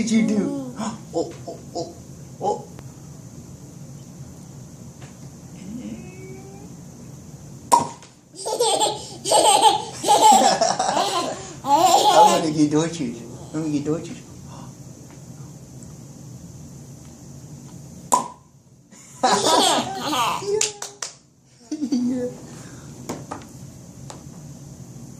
did you do? Oh, oh, oh, oh. Kamu lagi doce. Kamu lagi doce. Yeah.